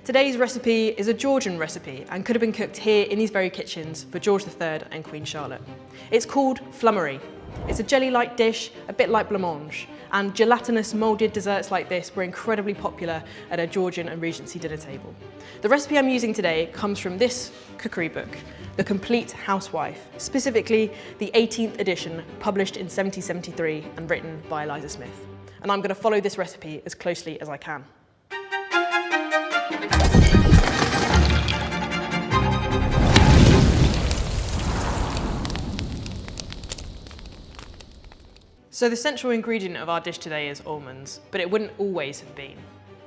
Today's recipe is a Georgian recipe and could have been cooked here in these very kitchens for George III and Queen Charlotte. It's called Flummery. It's a jelly-like dish, a bit like Blancmange, and gelatinous moulded desserts like this were incredibly popular at a Georgian and Regency dinner table. The recipe I'm using today comes from this cookery book, The Compleat Housewife, specifically the 18th edition, published in 1773 and written by Eliza Smith. And I'm going to follow this recipe as closely as I can. So the central ingredient of our dish today is almonds, but it wouldn't always have been.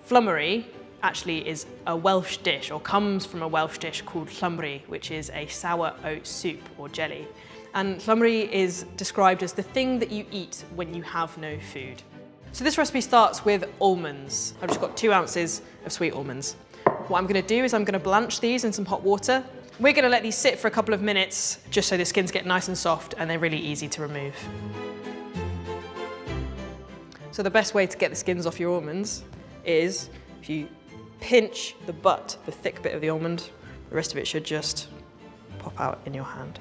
Flummery actually is a Welsh dish, or comes from a Welsh dish called llumri, which is a sour oat soup or jelly. And llumri is described as the thing that you eat when you have no food. So this recipe starts with almonds. I've just got 2 ounces of sweet almonds. What I'm going to do is I'm going to blanch these in some hot water. We're going to let these sit for a couple of minutes just so the skins get nice and soft and they're really easy to remove. So the best way to get the skins off your almonds is if you pinch the butt, the thick bit of the almond, the rest of it should just pop out in your hand.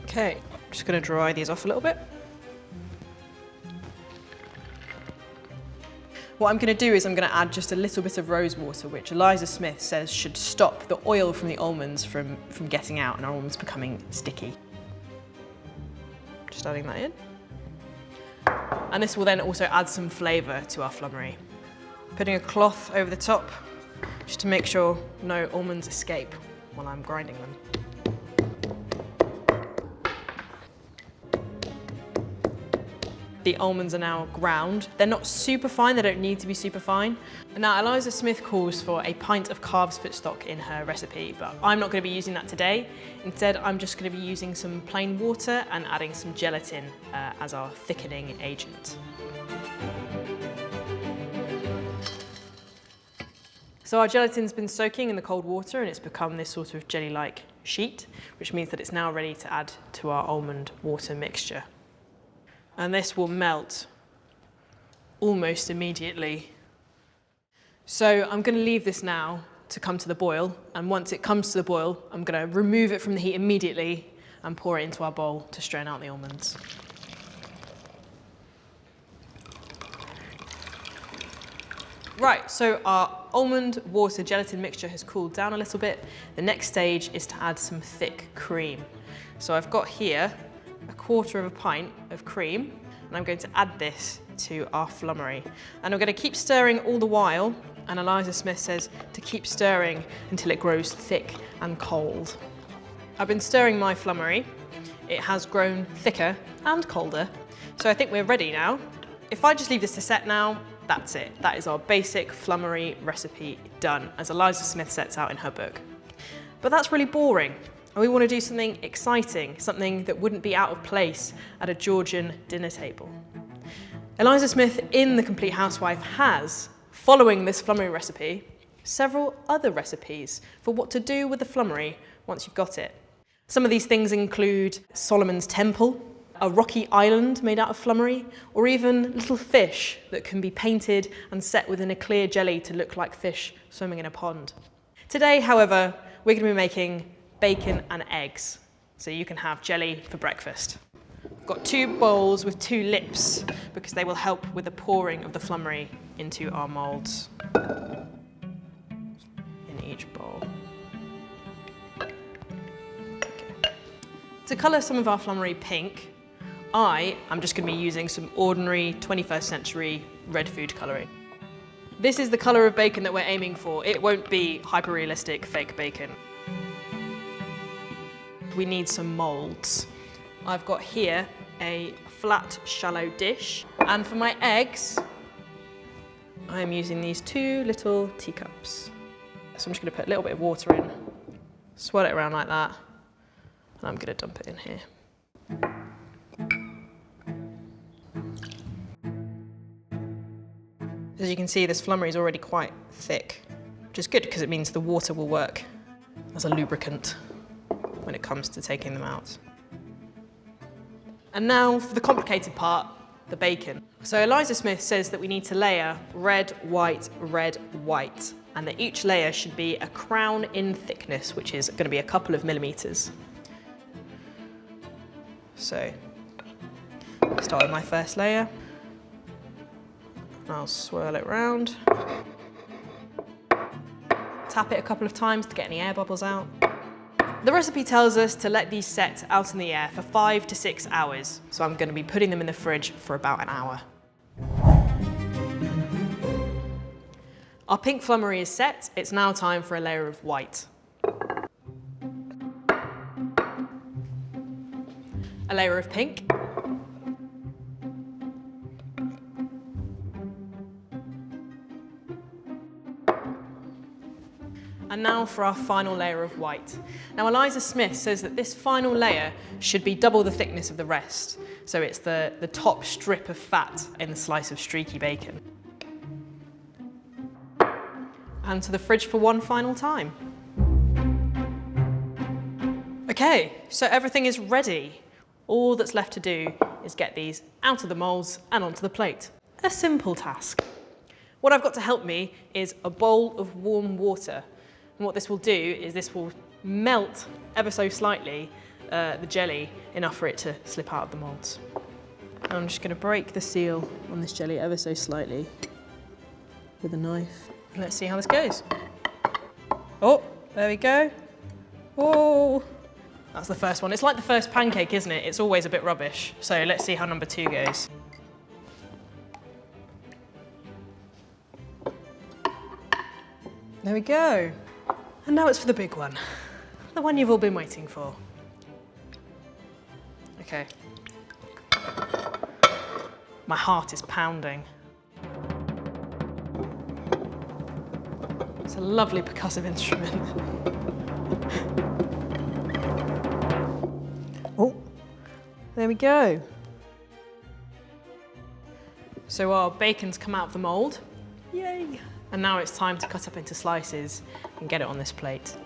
Okay, I'm just going to dry these off a little bit. What I'm going to do is I'm going to add just a little bit of rose water, which Eliza Smith says should stop the oil from the almonds from getting out and our almonds becoming sticky. Just adding that in. And this will then also add some flavour to our flummery. Putting a cloth over the top, just to make sure no almonds escape while I'm grinding them. The almonds are now ground. They're not super fine, they don't need to be super fine. Now, Eliza Smith calls for a pint of calves foot stock in her recipe, but I'm not going to be using that today. Instead, I'm just going to be using some plain water and adding some gelatin as our thickening agent. So our gelatin's been soaking in the cold water and it's become this sort of jelly-like sheet, which means that it's now ready to add to our almond water mixture. And this will melt almost immediately. So I'm going to leave this now to come to the boil, and once it comes to the boil, I'm going to remove it from the heat immediately and pour it into our bowl to strain out the almonds. Right, so our almond water gelatin mixture has cooled down a little bit. The next stage is to add some thick cream. So I've got here 1/4 pint of cream, and I'm going to add this to our flummery. And we're going to keep stirring all the while, and Eliza Smith says to keep stirring until it grows thick and cold. I've been stirring my flummery. It has grown thicker and colder, so I think we're ready now. If I just leave this to set now, that's it. That is our basic flummery recipe done, as Eliza Smith sets out in her book. But that's really boring. And we want to do something exciting, something that wouldn't be out of place at a Georgian dinner table. Eliza Smith in The Compleat Housewife has, following this flummery recipe, several other recipes for what to do with the flummery once you've got it. Some of these things include Solomon's Temple, a rocky island made out of flummery, or even little fish that can be painted and set within a clear jelly to look like fish swimming in a pond. Today, however, we're going to be making bacon and eggs, so you can have jelly for breakfast. I've got 2 bowls with 2 lips because they will help with the pouring of the flummery into our moulds. In each bowl. Okay. To colour some of our flummery pink, I am just going to be using some ordinary 21st century red food colouring. This is the colour of bacon that we're aiming for. It won't be hyper-realistic fake bacon. We need some moulds. I've got here a flat, shallow dish. And for my eggs, I'm using these 2 little teacups. So I'm just going to put a little bit of water in, swirl it around like that, and I'm going to dump it in here. As you can see, this flummery is already quite thick, which is good because it means the water will work as a lubricant when it comes to taking them out. And now for the complicated part, the bacon. So Eliza Smith says that we need to layer red, white, and that each layer should be a crown in thickness, which is going to be a couple of millimeters. So, start with my first layer. I'll swirl it round. Tap it a couple of times to get any air bubbles out. The recipe tells us to let these set out in the air for 5 to 6 hours. So I'm going to be putting them in the fridge for about an hour. Our pink flummery is set. It's now time for a layer of white. A layer of pink. And now for our final layer of white. Now Eliza Smith says that this final layer should be double the thickness of the rest. So it's the top strip of fat in the slice of streaky bacon. And to the fridge for one final time. Okay, so everything is ready. All that's left to do is get these out of the moulds and onto the plate. A simple task. What I've got to help me is a bowl of warm water. And what this will do is this will melt ever so slightly the jelly, enough for it to slip out of the moulds. I'm just going to break the seal on this jelly ever so slightly with a knife. And let's see how this goes. Oh, there we go. Oh, that's the first one. It's like the first pancake, isn't it? It's always a bit rubbish. So let's see how number 2 goes. There we go. And now it's for the big one. The one you've all been waiting for. Okay. My heart is pounding. It's a lovely percussive instrument. Oh, there we go. So our bacon's come out of the mould. Yay! And now it's time to cut up into slices and get it on this plate.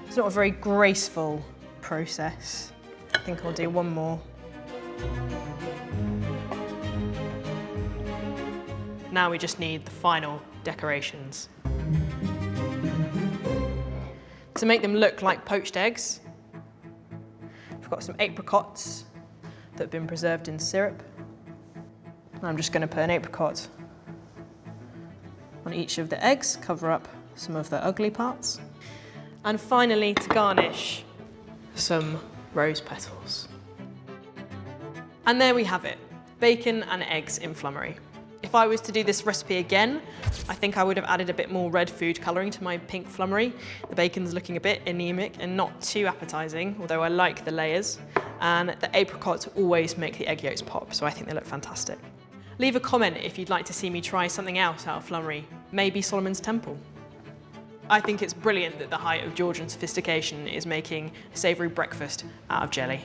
It's not a very graceful process. I think I'll do one more. Now we just need the final decorations. To make them look like poached eggs, we've got some apricots that have been preserved in syrup. I'm just going to put an apricot on each of the eggs, cover up some of the ugly parts. And finally, to garnish, some rose petals. And there we have it, bacon and eggs in flummery. If I was to do this recipe again, I think I would have added a bit more red food colouring to my pink flummery. The bacon's looking a bit anemic and not too appetising, although I like the layers. And the apricots always make the egg yolks pop, so I think they look fantastic. Leave a comment if you'd like to see me try something else out of flummery, maybe Solomon's Temple. I think it's brilliant that the height of Georgian sophistication is making a savoury breakfast out of jelly.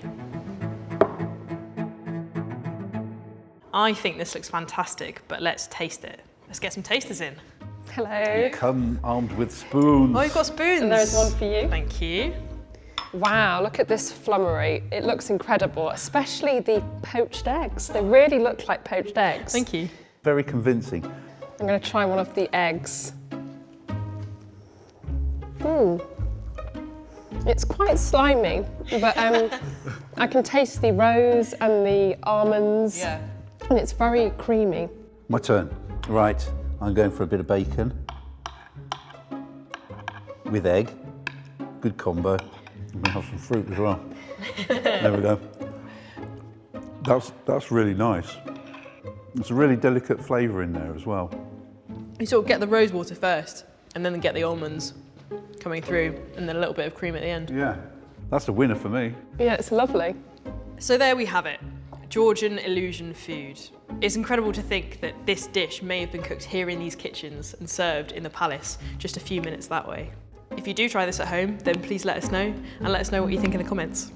I think this looks fantastic, but let's taste it. Let's get some tasters in. Hello. Come armed with spoons. Oh, you've got spoons. And there's one for you. Thank you. Wow, look at this flummery. It looks incredible, especially the poached eggs. They really look like poached eggs. Thank you. Very convincing. I'm going to try one of the eggs. It's quite slimy, but I can taste the rose and the almonds. Yeah. And it's very creamy. My turn. Right, I'm going for a bit of bacon with egg. Good combo. I'm gonna have some fruit as well. There we go. That's really nice. There's a really delicate flavour in there as well. You sort of get the rose water first, and then get the almonds coming through, and then a little bit of cream at the end. Yeah, that's a winner for me. Yeah, it's lovely. So there we have it, Georgian illusion food. It's incredible to think that this dish may have been cooked here in these kitchens and served in the palace just a few minutes that way. If you do try this at home, then please let us know, and let us know what you think in the comments.